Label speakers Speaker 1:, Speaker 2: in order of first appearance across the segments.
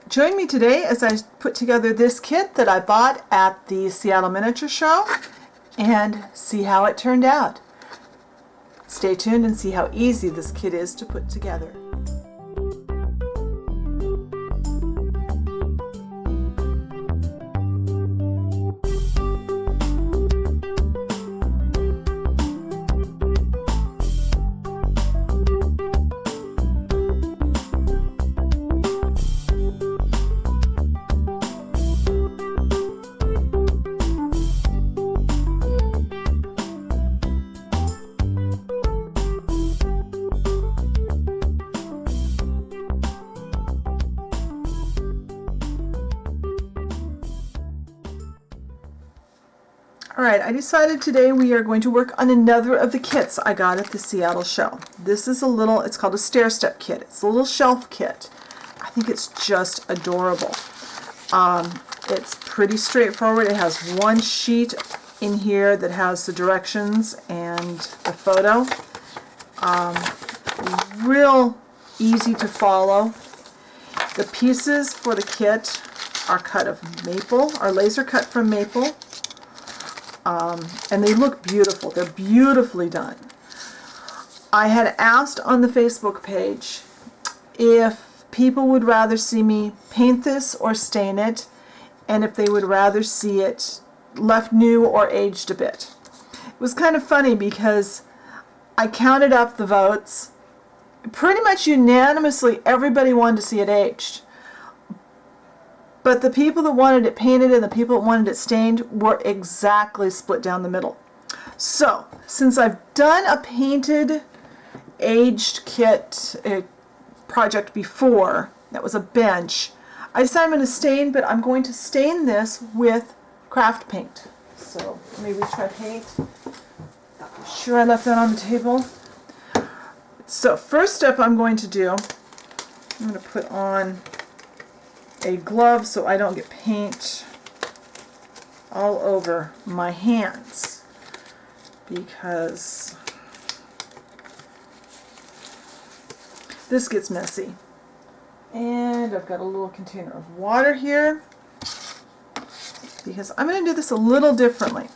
Speaker 1: Join me today as I put together this kit that I bought at the Seattle Miniature Show and see how it turned out. Stay tuned and see how easy this kit is to put together. Alright, I decided today we are going to work on another of the kits I got at the Seattle show. This is it's called a stair step kit. It's a little shelf kit. I think it's just adorable. It's pretty straightforward. It has one sheet in here that has the directions and the photo. Real easy to follow. The pieces for the kit are cut of maple, are laser cut from maple. And they look beautiful. They're beautifully done. I had asked on the Facebook page if people would rather see me paint this or stain it, and if they would rather see it left new or aged a bit. It was kind of funny because I counted up the votes. Pretty much unanimously, everybody wanted to see it aged. But the people that wanted it painted and the people that wanted it stained were exactly split down the middle. So, since I've done a painted, aged kit project before, that was a bench, I decided I'm going to stain, but I'm going to stain this with craft paint. So, maybe try paint. I'm sure I left that on the table. So, first step I'm going to do, I'm going to put on a glove so I don't get paint all over my hands, because this gets messy. And I've got a little container of water here because I'm going to do this a little differently.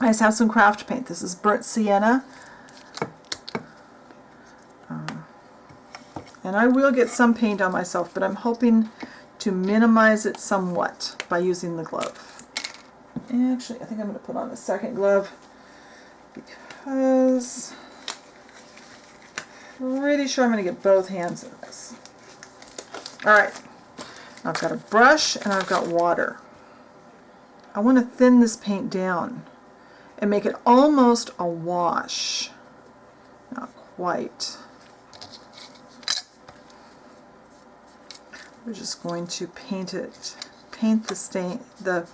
Speaker 1: I just have some craft paint. This is burnt sienna. And I will get some paint on myself, but I'm hoping to minimize it somewhat by using the glove. Actually, I think I'm going to put on a second glove because I'm pretty sure I'm going to get both hands in this. Alright, I've got a brush and I've got water. I want to thin this paint down and make it almost a wash. Not quite. We're just going to paint it, paint the stain, I'm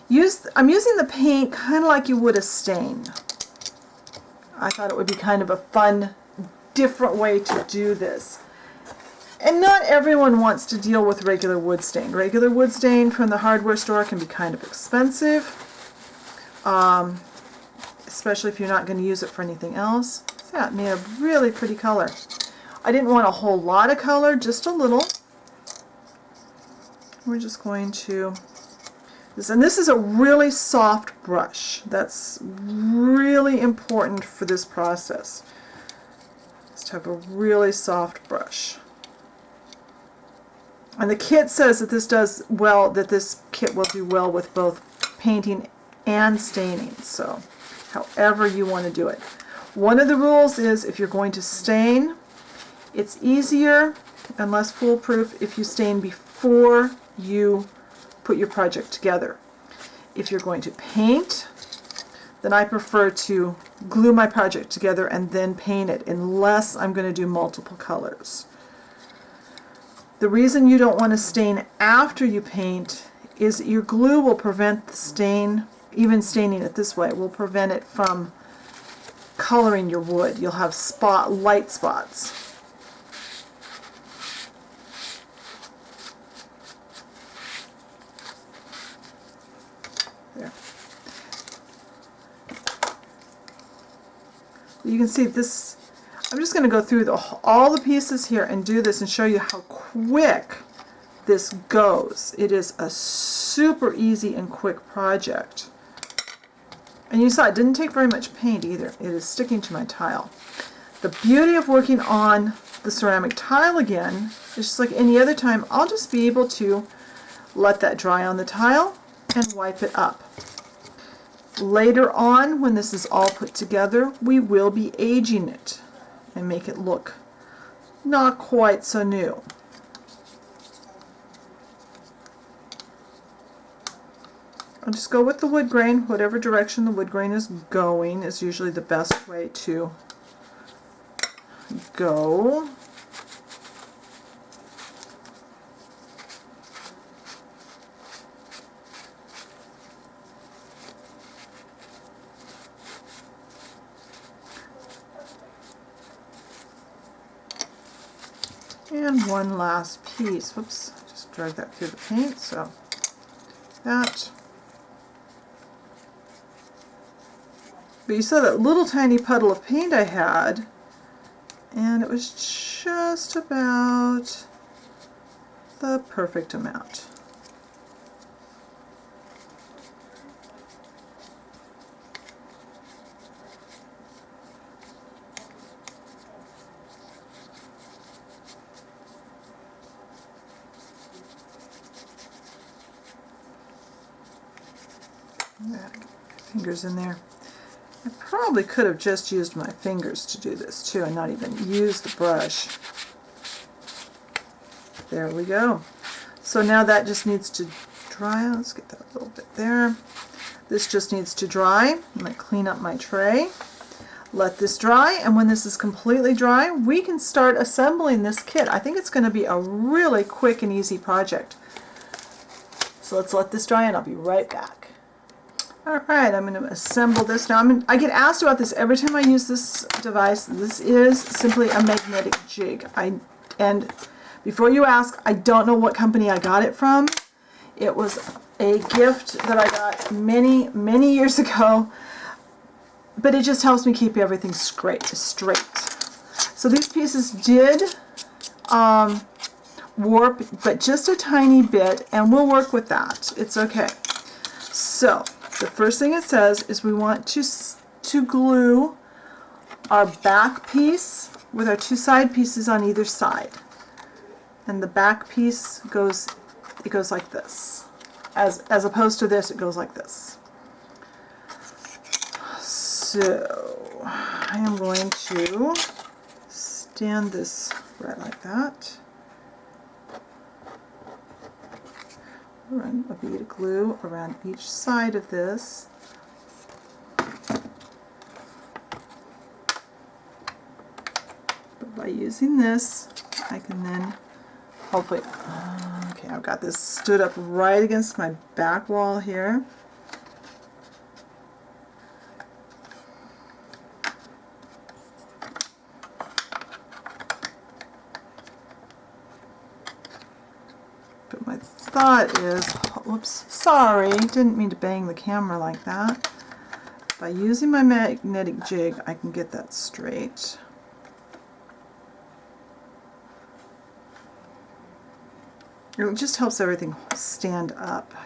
Speaker 1: using the paint kind of like you would a stain. I thought it would be kind of a fun, different way to do this. And not everyone wants to deal with regular wood stain. Regular wood stain from the hardware store can be kind of expensive, especially if you're not going to use it for anything else. So yeah, it made a really pretty color. I didn't want a whole lot of color, just a little. We're just going to, and this is a really soft brush. That's really important for this process. Just have a really soft brush. And the kit says that this kit will do well with both painting and staining. So, however you want to do it. One of the rules is if you're going to stain, it's easier and less foolproof if you stain before you put your project together. If you're going to paint, then I prefer to glue my project together and then paint it, unless I'm going to do multiple colors. The reason you don't want to stain after you paint is that your glue will prevent the stain, even staining it this way, will prevent it from coloring your wood. You'll have light spots. There. You can see this. I'm just going to go through all the pieces here and do this and show you how quick this goes. It is a super easy and quick project. And you saw it didn't take very much paint either. It is sticking to my tile. The beauty of working on the ceramic tile again is just like any other time, I'll just be able to let that dry on the tile and wipe it up. Later on, when this is all put together, we will be aging it and make it look not quite so new. I'll just go with the wood grain. Whatever direction the wood grain is going is usually the best way to go. And one last piece. Whoops, just drag that through the paint. So that. But you saw that little tiny puddle of paint I had, and it was just about the perfect amount. Fingers in there. I probably could have just used my fingers to do this too and not even use the brush. There we go. So now that just needs to dry. Let's get that a little bit there. This just needs to dry. I'm going to clean up my tray. Let this dry, and when this is completely dry, we can start assembling this kit. I think it's going to be a really quick and easy project. So let's let this dry and I'll be right back. Alright, I'm going to assemble this now. I get asked about this every time I use this device. This is simply a magnetic jig. And before you ask, I don't know what company I got it from. It was a gift that I got many, many years ago, but it just helps me keep everything straight. So these pieces did warp, but just a tiny bit, and we'll work with that. It's okay. So the first thing it says is we want to glue our back piece with our two side pieces on either side. And the back piece goes like this. As opposed to this, it goes like this. So I am going to stand this right like that. Run a bead of glue around each side of this. But by using this, I can then hopefully, okay, I've got this stood up right against my back wall here. But my thought is, whoops, sorry, didn't mean to bang the camera like that. By using my magnetic jig, I can get that straight. It just helps everything stand up. I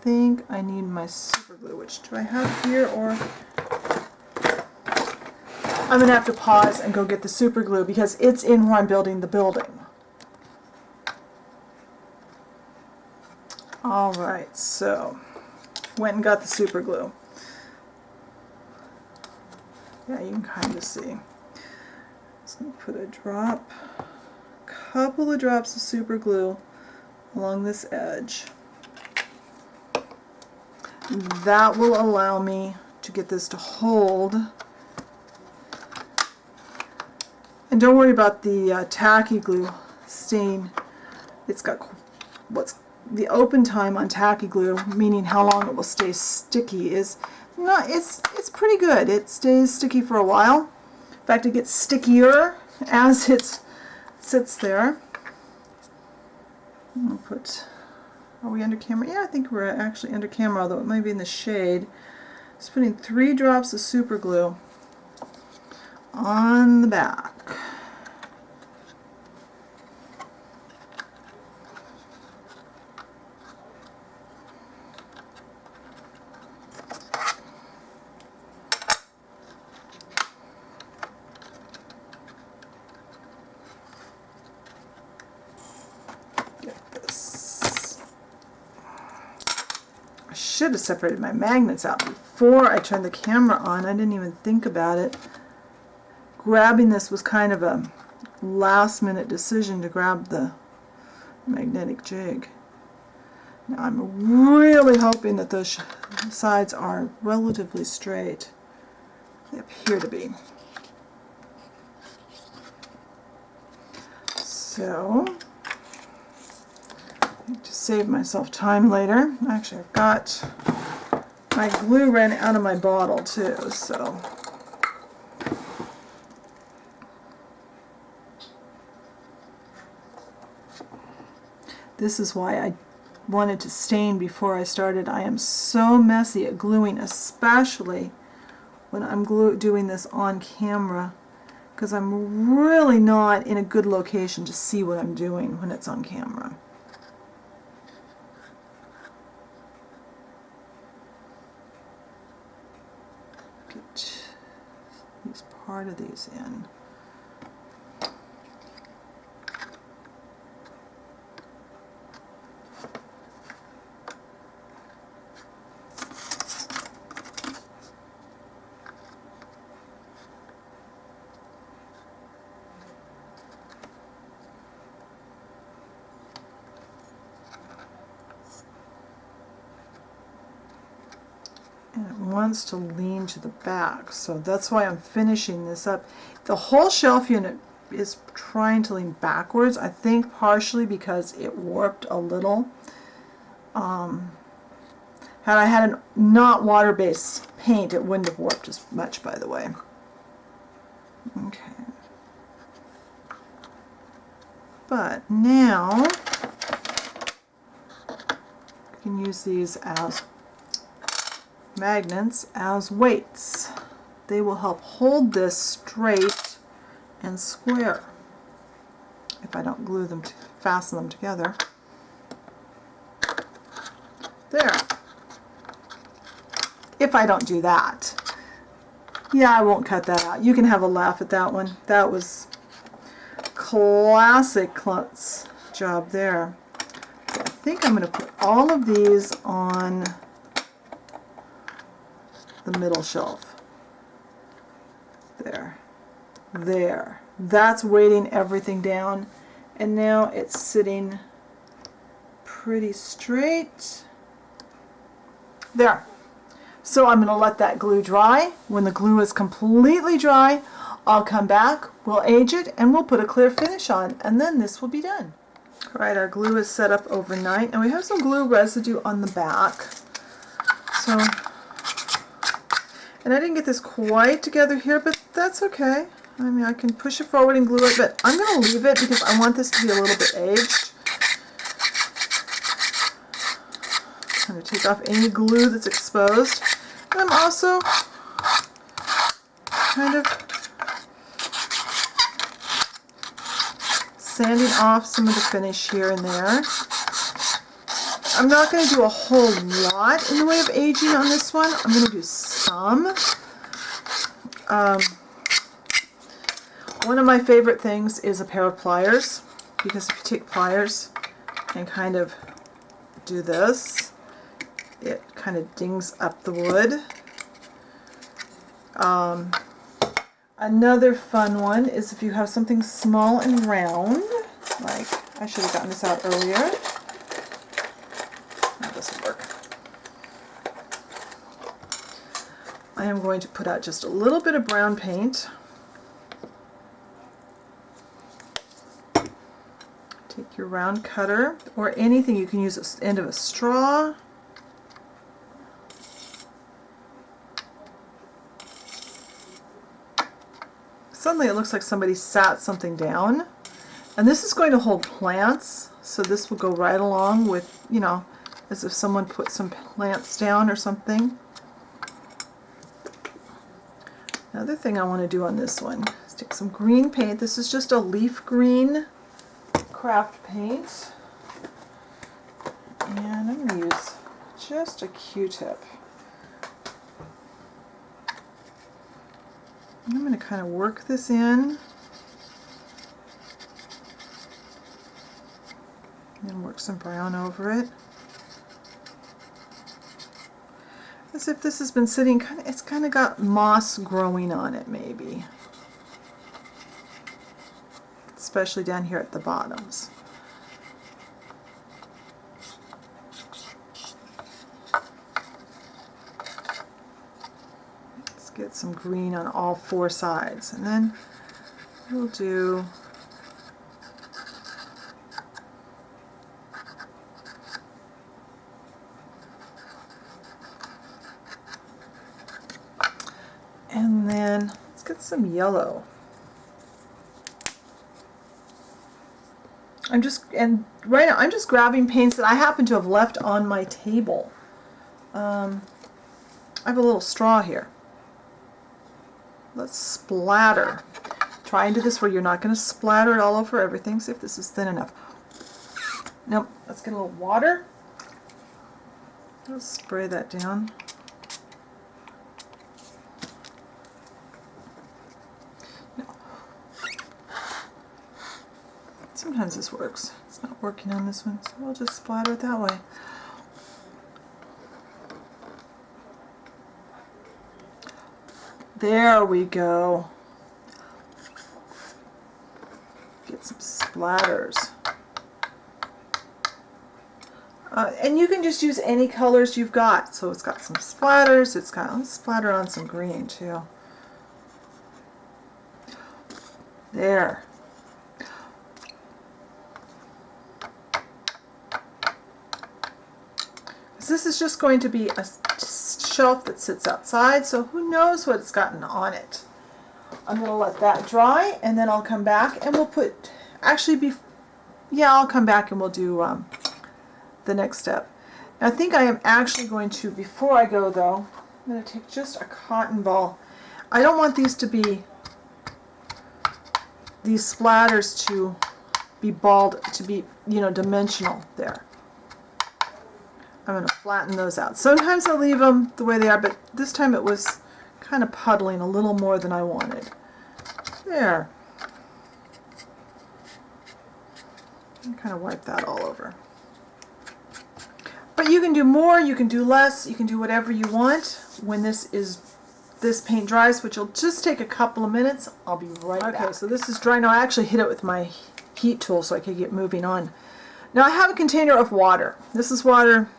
Speaker 1: think I need my super glue, which do I have here, or I'm gonna have to pause and go get the super glue because it's in where I'm building the building. Alright, so went and got the super glue. Yeah, you can kind of see. So I'm gonna put a couple of drops of super glue along this edge. That will allow me to get this to hold. And don't worry about the tacky glue stain. It's got what's the open time on tacky glue, meaning how long it will stay sticky, is not. It's pretty good. It stays sticky for a while. In fact, it gets stickier as it sits there. I'll put. Are we under camera? Yeah, I think we're actually under camera, although it might be in the shade. Just putting 3 drops of super glue on the back. should have separated my magnets out before I turned the camera on. I didn't even think about it. Grabbing this was kind of a last minute decision to grab the magnetic jig. Now I'm really hoping that those sides are relatively straight. They appear to be. So, to save myself time later, actually I've got my glue ran out of my bottle too, so this is why I wanted to stain before I started. I am so messy at gluing, especially when I'm doing this on camera, because I'm really not in a good location to see what I'm doing when it's on camera. Get part of these in. And it wants to lean to the back, so that's why I'm finishing this up. The whole shelf unit is trying to lean backwards, I think partially because it warped a little. Had I had a not water-based paint, it wouldn't have warped as much, by the way. Okay. But now you can use these as magnets as weights. They will help hold this straight and square if I don't glue them, fasten them together. There. If I don't do that. Yeah, I won't cut that out. You can have a laugh at that one. That was classic klutz job there. So I think I'm going to put all of these on the middle shelf. There. There. That's weighting everything down. And now it's sitting pretty straight. There. So I'm going to let that glue dry. When the glue is completely dry, I'll come back, we'll age it, and we'll put a clear finish on, and then this will be done. Alright, our glue is set up overnight, and we have some glue residue on the back. So, and I didn't get this quite together here, but that's okay. I mean, I can push it forward and glue it, but I'm going to leave it because I want this to be a little bit aged. I'm going to take off any glue that's exposed. And I'm also kind of sanding off some of the finish here and there. I'm not going to do a whole lot in the way of aging on this one. I'm going to do some. One of my favorite things is a pair of pliers, because if you take pliers and kind of do this, it kind of dings up the wood. Another fun one is if you have something small and round, like I should have gotten this out earlier. That doesn't work. I am going to put out just a little bit of brown paint. Take your round cutter or anything. You can use the end of a straw. Suddenly it looks like somebody sat something down. And this is going to hold plants, so this will go right along with, you know, as if someone put some plants down or something. Another thing I want to do on this one is take some green paint. This is just a leaf green craft paint. And I'm going to use just a Q-tip. I'm going to kind of work this in and work some brown over it. as if this has been sitting, it's kind of got moss growing on it maybe. Especially down here at the bottoms. Let's get some green on all four sides, and then we'll do and then let's get some yellow. Right now I'm just grabbing paints that I happen to have left on my table. I have a little straw here. Let's splatter. Try and do this where you're not going to splatter it all over everything. See if this is thin enough. Nope. Let's get a little water. Let's spray that down. Sometimes this works. It's not working on this one, so we'll just splatter it that way. There we go. Get some splatters. And you can just use any colors you've got. So it's got some splatters. It's got, let's splatter on some green too. There. This is just going to be a shelf that sits outside, so who knows what's gotten on it. I'm going to let that dry, and then I'll come back and we'll put, I'll come back and we'll do the next step. Now, I think I am actually going to, before I go though, I'm going to take just a cotton ball. I don't want these to be, these splatters to be bald, to be, dimensional there. I'm going to flatten those out. Sometimes I leave them the way they are, but this time it was kind of puddling a little more than I wanted. There. And kind of wipe that all over. But you can do more, you can do less, you can do whatever you want when this paint dries, which will just take a couple of minutes. I'll be right back. Okay, so this is dry now. I actually hit it with my heat tool so I could get moving on. Now I have a container of water. This is water.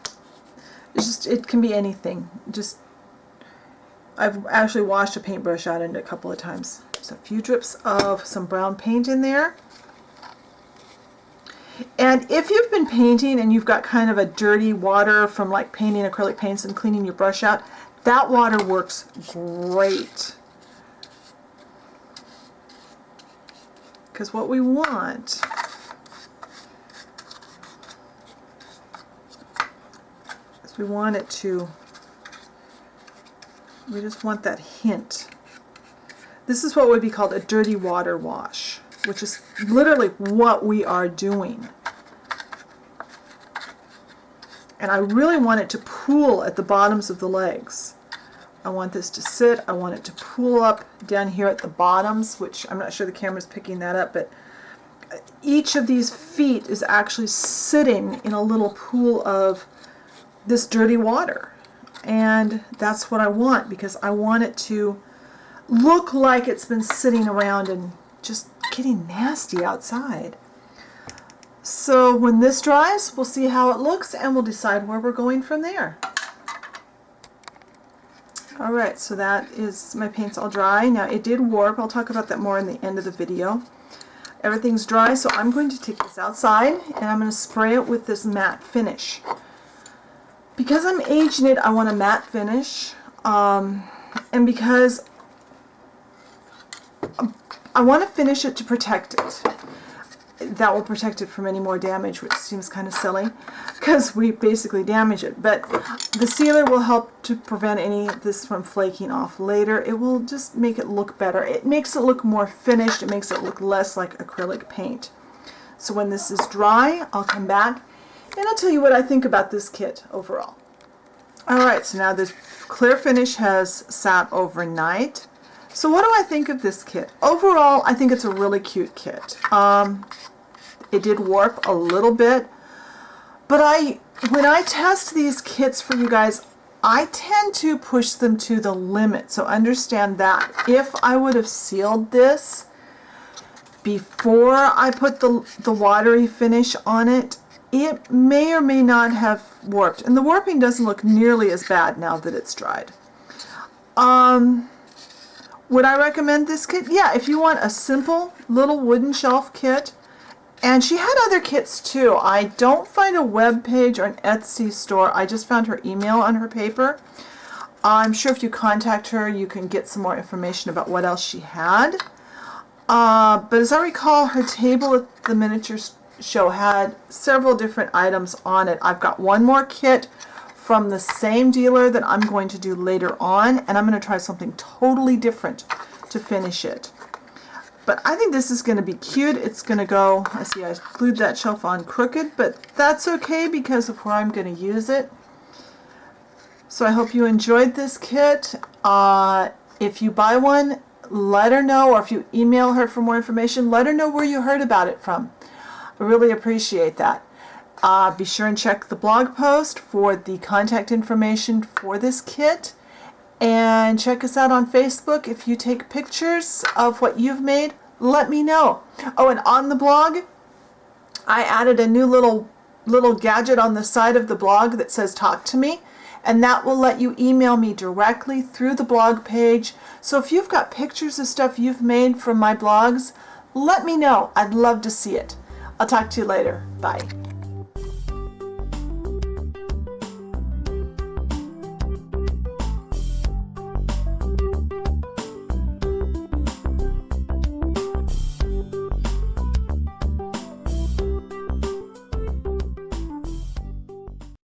Speaker 1: It can be anything. I've actually washed a paintbrush out in it a couple of times. Just a few drips of some brown paint in there. And if you've been painting and you've got kind of a dirty water from like painting acrylic paints and cleaning your brush out, that water works great. Because what we want is we just want that hint. This is what would be called a dirty water wash, which is literally what we are doing. And I really want it to pool at the bottoms of the legs. I want this to sit. I want it to pool up down here at the bottoms, which I'm not sure the camera's picking that up, but each of these feet is actually sitting in a little pool of this dirty water. And that's what I want, because I want it to look like it's been sitting around and just getting nasty outside. So when this dries, we'll see how it looks and we'll decide where we're going from there. Alright, so that is, my paint's all dry. Now it did warp. I'll talk about that more in the end of the video. Everything's dry, so I'm going to take this outside and I'm going to spray it with this matte finish. Because I'm aging it, I want a matte finish, and because I want to finish it to protect it. That will protect it from any more damage, which seems kind of silly, because we basically damage it. But the sealer will help to prevent any of this from flaking off later. It will just make it look better. It makes it look more finished. It makes it look less like acrylic paint. So when this is dry, I'll come back and I'll tell you what I think about this kit overall. Alright, so now this clear finish has sat overnight. So what do I think of this kit? Overall, I think it's a really cute kit. It did warp a little bit, but when I test these kits for you guys, I tend to push them to the limit, so understand that. If I would have sealed this before I put the watery finish on it, it may or may not have warped. And the warping doesn't look nearly as bad now that it's dried. Would I recommend this kit? Yeah, if you want a simple little wooden shelf kit. And she had other kits too. I don't find a web page or an Etsy store. I just found her email on her paper. I'm sure if you contact her, you can get some more information about what else she had. But as I recall, her table at the miniature show had several different items on it. I've got one more kit from the same dealer that I'm going to do later on, and I'm going to try something totally different to finish it. But I think this is going to be cute. It's going to go, I see I glued that shelf on crooked, but that's okay because of where I'm going to use it. So I hope you enjoyed this kit. If you buy one, let her know, or if you email her for more information, let her know where you heard about it from. I really appreciate that. Be sure and check the blog post for the contact information for this kit. And check us out on Facebook. If you take pictures of what you've made, let me know. Oh, and on the blog, I added a new little gadget on the side of the blog that says talk to me, and that will let you email me directly through the blog page. So if you've got pictures of stuff you've made from my blogs, let me know. I'd love to see it. I'll talk to you later. Bye.